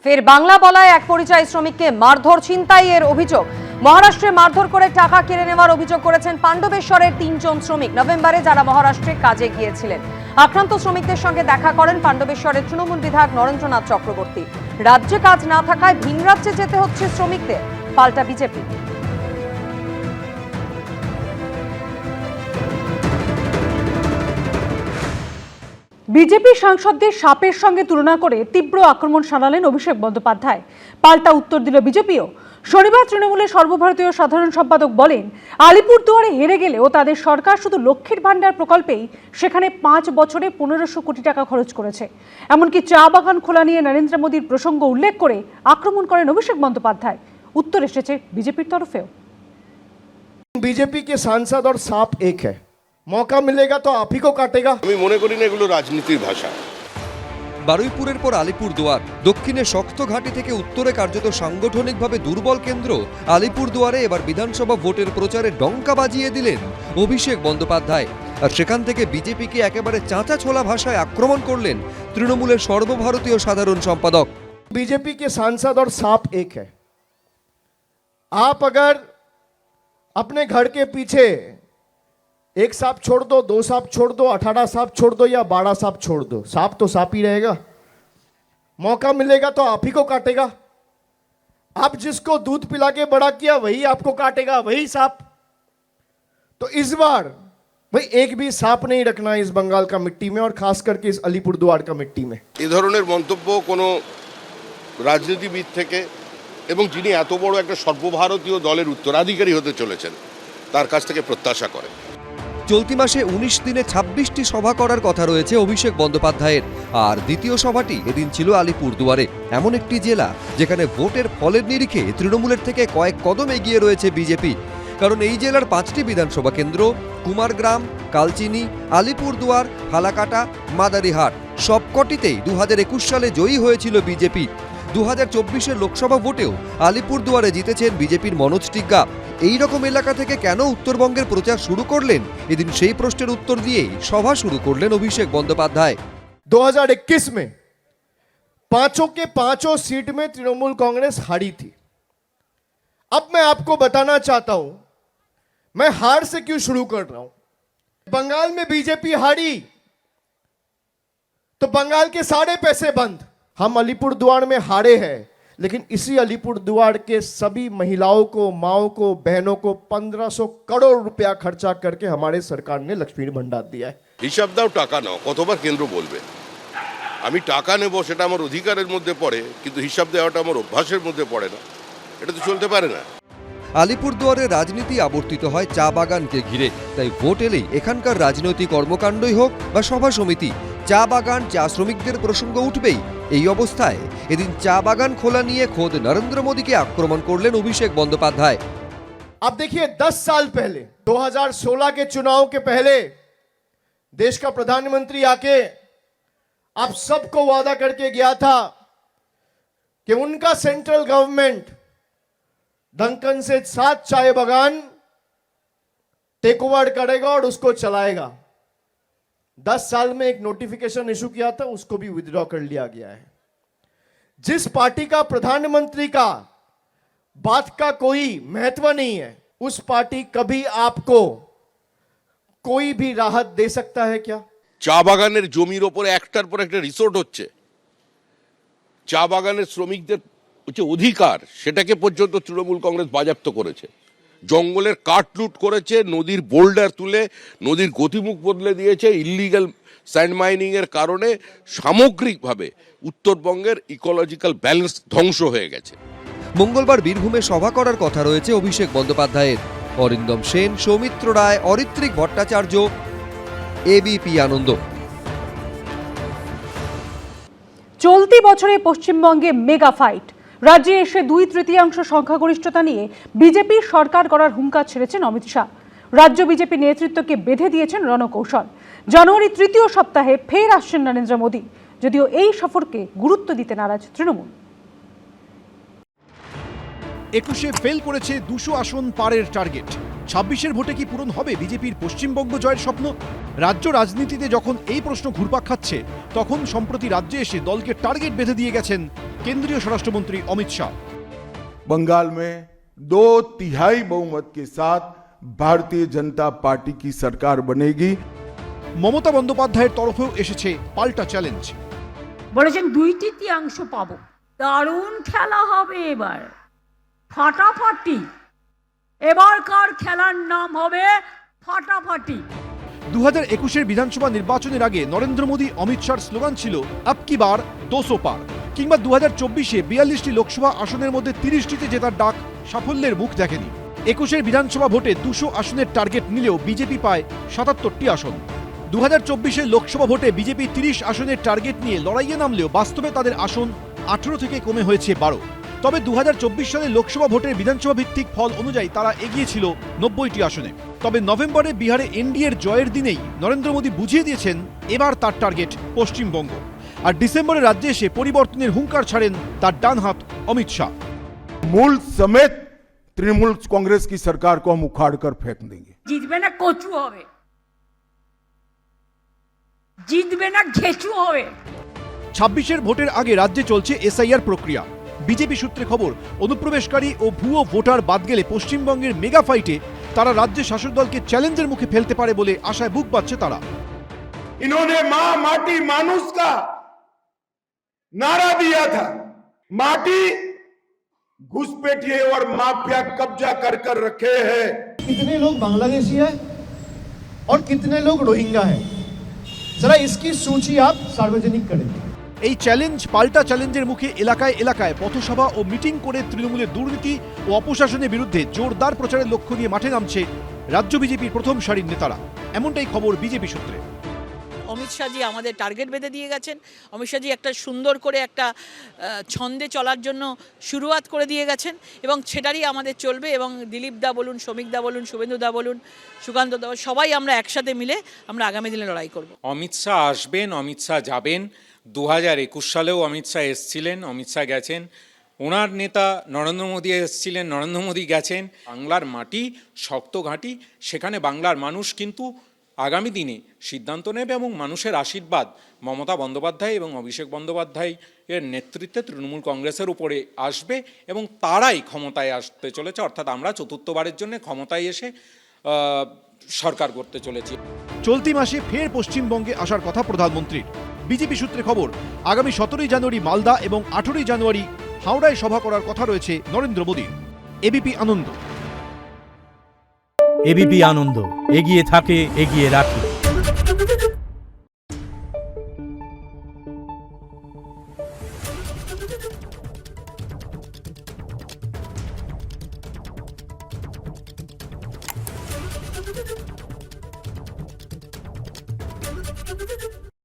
ফের বাংলা বলায় এক পরিযায়ী শ্রমিককে মারধর ছিনতাইয়ের অভিযোগ। মহারাষ্ট্রে মারধর করে টাকা কেড়ে নেওয়ার অভিযোগ করেছেন পাণ্ডবেশ্বরের 3 জন শ্রমিক। নভেম্বরে যারা মহারাষ্ট্রে কাজে গিয়েছিলেন, আক্রান্ত শ্রমিকদের সঙ্গে দেখা করেন পাণ্ডবেশ্বরের তৃণমূল বিধায়ক নরেন্দ্রনাথ চক্রবর্তী। রাজ্যে কাজ না থাকায় ভিন রাজ্যে যেতে হচ্ছে শ্রমিকদের, পাল্টা বিজেপি। বিজেপি সাংসদদের সাপের সঙ্গে তুলনা করে তীব্র আক্রমণ শানালেন অভিষেক বন্দ্যোপাধ্যায়। পাল্টা উত্তর দিল বিজেপিও। শনিবার তৃণমূলের সর্বভারতীয় সাধারণ সম্পাদক বলেন, আলিপুরদুয়ারে হেরে গেলেও তাদের সরকার শুধু লক্ষ্মীর ভান্ডার প্রকল্পেই সেখানে 5 বছরে 1500 কোটি টাকা খরচ করেছে। এমনকি চা বাগান খোলা নিয়ে নরেন্দ্র মোদীর প্রসঙ্গ উল্লেখ করে আক্রমণ করেন অভিষেক বন্দ্যোপাধ্যায়। উত্তর এসেছে বিজেপির তরফেও। बीजेपी के सांसद और सांप एक है, मौका मिलेगा तो आप ही को काटेगा। আমি মনে করি না এগুলো রাজনীতির ভাষা। বারুইপুরের পর আলিপুরদুয়ার, দক্ষিণে শক্ত ঘাঁটি থেকে উত্তরে কার্যত সাংগঠনিকভাবে দুর্বল কেন্দ্র আলিপুরদুয়ারে এবার বিধানসভা ভোটের প্রচারে ডঙ্কা বাজিয়ে দিলেন অভিষেক বন্দ্যোপাধ্যায়। আর সেখান থেকে বিজেপিকে একেবারে চাঁচা ছোলা ভাষায় আক্রমণ করলেন তৃণমূলের সর্বভারতীয় সাধারণ সম্পাদক। बीजेपी के सांसद और सांप एक है। आप अगर अपने घर के पीछे एक सांप छोड़ दो, 2 सांप छोड़ दो, 18 सांप छोड़ दो या 12 सांप छोड़ दो, सांप तो सांप ही रहेगा। मौका मिलेगा तो आप ही को काटेगा। आप जिसको दूध पिला के बड़ा किया वही आपको काटेगा, वही सांप। तो इस बार भाई एक भी सांप नहीं रखना इस बंगाल का मिट्टी में, और खास करके इस अलीपुरदुआर का मिट्टी में। এই ধরনের মন্তব্য কোনো রাজনীতিবিদ থেকে এবং যিনি এত বড় একটা সর্বভারতীয় দলের উত্তরাধিকারী হতে চলেছেন তার কাছ থেকে প্রত্যাশা করে। চলতি মাসে 19 দিনে 26টি সভা করার কথা রয়েছে অভিষেক বন্দ্যোপাধ্যায়ের। আর দ্বিতীয় সভাটি এদিন ছিল আলিপুরদুয়ারে, এমন একটি জেলা যেখানে ভোটের ফলের নিরিখে তৃণমূলের থেকে কয়েক কদম এগিয়ে রয়েছে বিজেপি। কারণ এই জেলার 5টি বিধানসভা কেন্দ্র কুমারগ্রাম, কালচিনি, আলিপুরদুয়ার, ফালাকাটা, মাদারিহাট সবকটিতেই 2021 সালে জয়ী হয়েছিল বিজেপি। 2024-এর লোকসভা ভোটেও আলিপুরদুয়ারে জিতেছেন বিজেপির মনোজ টিগ্গা। এই রকম এলাকা থেকে কেন উত্তরবঙ্গের প্রচার শুরু করলেন, এদিন সেই প্রশ্নের উত্তর দিয়েই সভা শুরু করলেন অভিষেক বন্দ্যোপাধ্যায়। 2021 में 5 के 5 सीट में तृणमूल कांग्रेस हारी थी। अब मैं आपको बताना चाहता हूं मैं हार से क्यों शुरू कर रहा हूं। बंगाल में बीजेपी हारी तो बंगाल के सारे पैसे बंद। हम अलीपुरदुआर में हारे हैं, लेकिन इसी अलीपुरदुआर के सभी महिलाओं को, माओं को, बहनों को 1500 करोड़ रुपया खर्चा करके हमारे सरकार ने लक्ष्मी भंडार दिया है। হিসাব দাও, টাকা নাও, কতবার কেন্দ্র বলবে? আমি টাকা নেব সেটা আমার অধিকারের মধ্যে পড়ে, কিন্তু হিসাব দেওয়াটা আমার অভ্যাসের মধ্যে পড়ে না। এটা তো চলতে পারে না। আলিপুরদুয়ারের রাজনীতি আবর্তিত হয় চা বাগানকে ঘিরে, তাই ভোট এলেই এখানকার রাজনৈতিক কর্মকাণ্ডই হোক বা সভা সমিতি, চা বাগান, চা শ্রমিকদের প্রসঙ্গ উঠবেই। এই অবস্থায় এদিন চা বাগান খোলা নিয়ে খোদ নরেন্দ্র মোদীকে আক্রমণ করলেন অভিষেক বন্দ্যোপাধ্যায়। अब देखिए 10 साल पहले 2016 के चुनाव के पहले देश का प्रधानमंत्री आके आप सबको वादा करके गया था कि उनका सेंट्रल गवर्नमेंट दंकन से 7 चाय बागान टेक ओवर करेगा और उसको चलाएगा। 10 साल में एक नोटिफिकेशन इशू किया था, उसको भी विथड्रॉ कर लिया गया है। जिस पार्टी का प्रधानमंत्री का बात का कोई महत्व नहीं है, उस पार्टी कभी आपको कोई भी राहत दे सकता है क्या? চা বাগানের জমির ওপরে একটার পর একটা রিসোর্ট হচ্ছে, চা বাগানের শ্রমিকদের হচ্ছে অধিকার, সেটাকে পর্যন্ত তৃণমূল কংগ্রেস বাজেয়াপ্ত করেছে। জঙ্গলের কাঠ লুট করেছে, নদীর বোল্ডার তুলে নদীর গতিমুখ বদলে দিয়েছে। ইল্লিগাল স্যান্ড মাইনিং এর কারণে সামগ্রিকভাবে উত্তরবঙ্গের ইকোলজিক্যাল ব্যালেন্স ধ্বংস হয়ে গেছে। মঙ্গলবার বীরভূমে সভা করার কথা রয়েছে অভিষেক বন্দ্যোপাধ্যায়ের। অরিন্দম সেন, সৌমিত্র রায়, অরিত্রিক ভট্টাচার্য, এবিপি আনন্দ। চলতি বছরে পশ্চিমবঙ্গে মেগা ফাইট। রাজ্যে এসে 2/3 সংখ্যাগরিষ্ঠতা নিয়ে বিজেপির সরকার গড়ার হুঙ্কার ছেড়েছেন অমিত শাহ। রাজ্য বিজেপি নেতৃত্বকে বেঁধে দিয়েছেন রণকৌশল। জানুয়ারির 3য় সপ্তাহে ফের আসছেন নরেন্দ্র মোদী, যদিও এই সফরকে গুরুত্ব দিতে নারাজ তৃণমূল। 21-এ ফেল করেছে 200 আসন পারের টার্গেট। 26-এর ভোটে কি পূরণ হবে বিজেপির পশ্চিমবঙ্গ জয়ের স্বপ্ন? রাজ্য রাজনীতিতে যখন এই প্রশ্ন ঘুরপাক খাচ্ছে, তখন সম্প্রতি রাজ্যে এসে দলকে টার্গেট বেঁধে দিয়ে গেছেন কেন্দ্রীয় স্বরাষ্ট্রমন্ত্রী অমিত শাহ। बंगाल में 2/3 बहुमत के साथ भारतीय जनता पार्टी की सरकार बनेगी। মমতা বন্দ্যোপাধ্যায়ের তরফেও এসেছে পাল্টা চ্যালেঞ্জ। বলেছেন 2/3 পাবো। দারুণ খেলা হবে এবার, ফাটাফাটি। এবারকার খেলার নাম হবে ফাটাফাটি। 2021 বিধানসভা নির্বাচনের আগে নরেন্দ্র মোদী অমিত শাহর স্লোগান ছিল আব কি বার 200 পার, কিংবা 2024-এ 42টি লোকসভা আসনের মধ্যে 30টিতে জেতার ডাক সাফল্যের মুখ দেখেনি। 21 বিধানসভা ভোটে 200 আসনের টার্গেট নিলেও বিজেপি পায় 77টি আসন। 2024-এর লোকসভা ভোটে বিজেপি 30 আসনের টার্গেট নিয়ে লড়াইয়ে নামলেও বাস্তবে তাদের আসন 18 থেকে কমে হয়েছে 12। তবে 2024 সালের লোকসভা ভোটের বিধানসভা ভিত্তিক ফল অনুযায়ী তারা এগিয়ে ছিল 90টি আসনে। তবে নভেম্বরে বিহারে এনডিএর জয়ের দিনেই নরেন্দ্র মোদী বুঝিয়ে দিয়েছেন এবার তার টার্গেট পশ্চিমবঙ্গ। আর ডিসেম্বরে রাজ্যে এসে পরিবর্তনের হুঙ্কার ছাড়েন তার ডান হাত অমিত শাহ। मूल समेत तृणमूल कांग्रेस की सरकार को हम उखाड़ कर फेंक देंगे। জিতবে না কচু হবে, জিতবে না ঘেঁচু হবে। 26-এর ভোটের আগে রাজ্যে চলছে এসআইআর প্রক্রিয়া। বিজেপি সূত্রে খবর, অনুপ্রবেশকারী ও ভুয়ো ভোটার বাদ গেলে পশ্চিমবঙ্গের মেগা ফাইটে তারা রাজ্যের শাসক দলকে চ্যালেঞ্জের মুখে ফেলতে পারে বলে আশায় বুক বাঁধছে তারা। इन्होंने मां माटी मानुष का नारा दिया था। माटी घुसपैठिए और माफिया कब्जा कर कर रखे हैं। कितने लोग बांग्लादेशी हैं और कितने लोग रोहिंग्या हैं, जरा इसकी सूची आप सार्वजनिक करें। এই চ্যালেঞ্জ পাল্টা চ্যালেঞ্জের মুখে এলাকায় এলাকায় পথসভা ও মিটিং করে তৃণমূলের দুর্নীতি ও অপশাসনের বিরুদ্ধে জোরদার প্রচারের লক্ষ্য নিয়ে মাঠে নামছে রাজ্য বিজেপির প্রথম সারির নেতারা। এমনটাই খবর বিজেপি সূত্রে। অমিত শাহজি আমাদের টার্গেট বেঁধে দিয়ে গেছেন। অমিত শাহজি একটা সুন্দর করে একটা ছন্দে চলার জন্য শুরুয়াত করে দিয়ে গেছেন এবং সেটারই আমাদের চলবে। এবং দিলীপ দা বলুন, শ্রমিক দা বলুন, শুভেন্দু দা বলুন, সুকান্ত দা, সবাই আমরা একসাথে মিলে আমরা আগামী দিনে লড়াই করব। অমিত শাহ আসবেন, অমিত শাহ যাবেন। 2021 সালেও অমিত শাহ এসছিলেন, অমিত শাহ গেছেন। ওনার নেতা নরেন্দ্র মোদী এসছিলেন, নরেন্দ্র মোদী গেছেন। বাংলার মাটি শক্ত ঘাঁটি, সেখানে বাংলার মানুষ কিন্তু আগামী দিনে সিদ্ধান্ত নেবে এবং মানুষের আশীর্বাদ মমতা বন্দ্যোপাধ্যায় এবং অভিষেক বন্দ্যোপাধ্যায় এর নেতৃত্বে তৃণমূল কংগ্রেসের উপরে আসবে এবং তারাই ক্ষমতায় আসতে চলেছে। অর্থাৎ আমরা চতুর্থবারের জন্য ক্ষমতায় এসে সরকার করতে চলেছি। চলতি মাসে ফের পশ্চিমবঙ্গে আসার কথা প্রধানমন্ত্রীর। বিজেপি সূত্রে খবর, আগামী 17 জানুয়ারি মালদা এবং 18 জানুয়ারি হাওড়ায় সভা করার কথা রয়েছে নরেন্দ্র মোদীর। এবিপি আনন্দ। এবিপি আনন্দ, এগিয়ে থাকে, এগিয়ে রাখে।